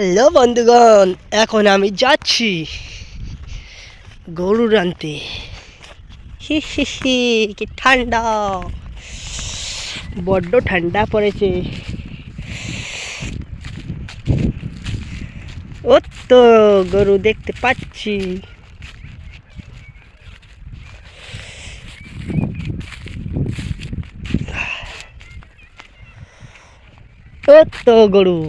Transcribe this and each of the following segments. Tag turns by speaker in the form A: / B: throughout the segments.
A: Hello বন্ধুগণ, এখন আমি যাচ্ছি গরু আনতে। হি হি হি, কি ঠান্ডা, বড্ড ঠান্ডা পড়েছে। ও তো গরু দেখতে পাচ্ছি। ও তো গরু,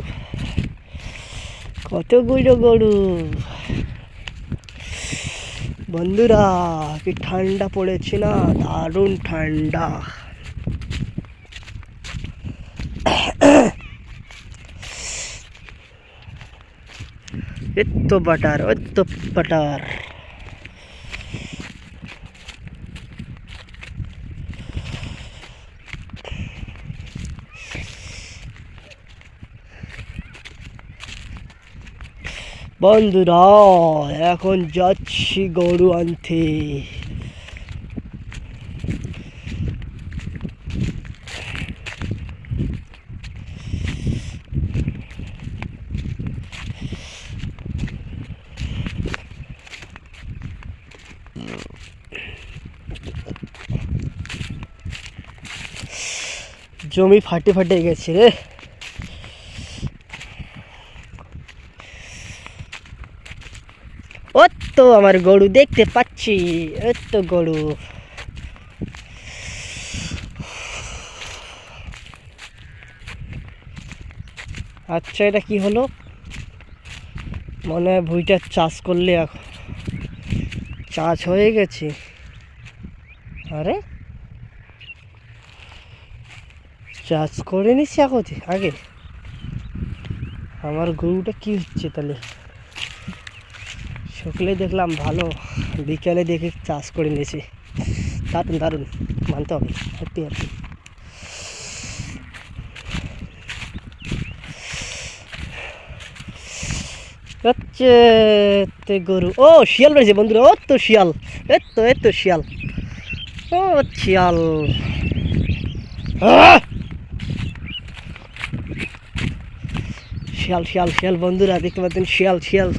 A: কতগুলো গরু। বন্ধুরা, কি ঠান্ডা পড়েছে না, দারুণ ঠান্ডা। এত বাটার, এত বাটার। বন্ধুরা, এখন যাচ্ছি গরু আনতে। জমি ফাটে ফাটে গেছে রে। ও তো আমার গরু দেখতে পাচ্ছি, ও তো গরু। আচ্ছা, এটা কি হলো? মনে হয় ভুঁইটা চাষ করলে চাষ হয়ে গেছে। আরে, চাষ করে নিছি আগে। আমার গরুটা কি হচ্ছে তাহলে? সকালে দেখলাম ভালো, বিকালে দেখে চাষ করে নিয়েছি। দারুণ দারুণ, মানতে হবে। Happy happy. হচ্ছে গরু। ও শিয়াল রয়েছে বন্ধুরা, ও তো শিয়াল, এত শিয়াল, ও শিয়াল। শিয়াল শিয়াল শিয়াল বন্ধুরা, দেখতে পাচ্ছেন শিয়াল শিয়াল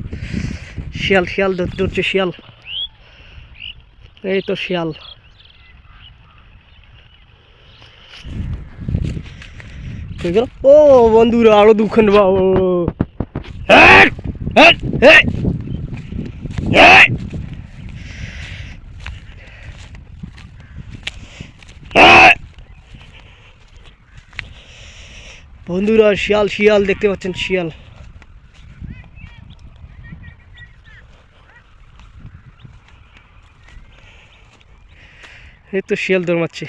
A: শিয়াল শিয়াল ধরছে শিয়াল। এই তো শিয়াল। ও বন্ধুরা, আরো দুখান বাবু। বন্ধুরা, শিয়াল শিয়াল দেখতে পাচ্ছেন, শিয়াল। এই তো শিয়াল দৌড়াচ্ছে।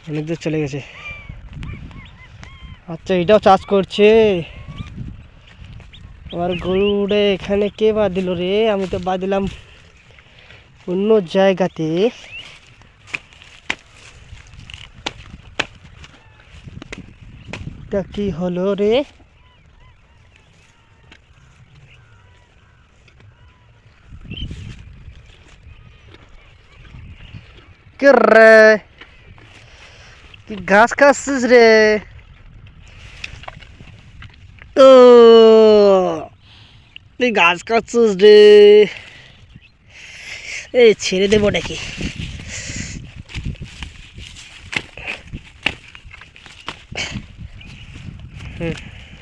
A: অনেক দূর চলে গেছে। আচ্ছা, এটাও চাষ করছে। আমার গরুটা এখানে কে বাদ দিল রে? আমি তো বাদ দিলাম অন্য জায়গাতে। এটা কি হলো রে? কে রে, কি ঘাস খাচ্ছিস রে? ও, তুই ঘাস খাচ্ছিস রে? এই ছেড়ে দেবো নাকি?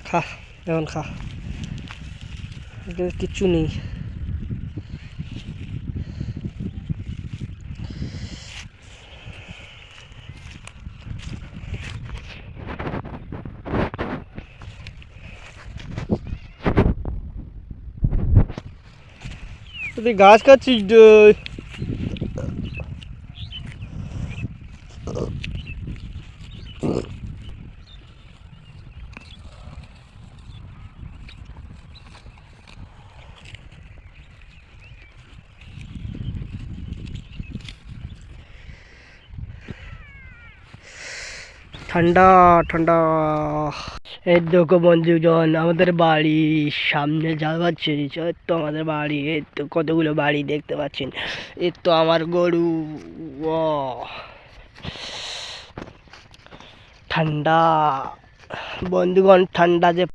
A: খা, এখন খা, কিচ্ছু নেই। তুই গাছ খাচ্ছিস রে? ঠান্ডা ঠান্ডা। এই দেখো বন্ধুজন, আমাদের বাড়ির সামনে যাওয়াচ্ছে, তো আমাদের বাড়ি, এই তো কতগুলো বাড়ি দেখতে পাচ্ছেন। এই তো আমার গরু। ও ঠান্ডা বন্ধুগণ, ঠান্ডা যে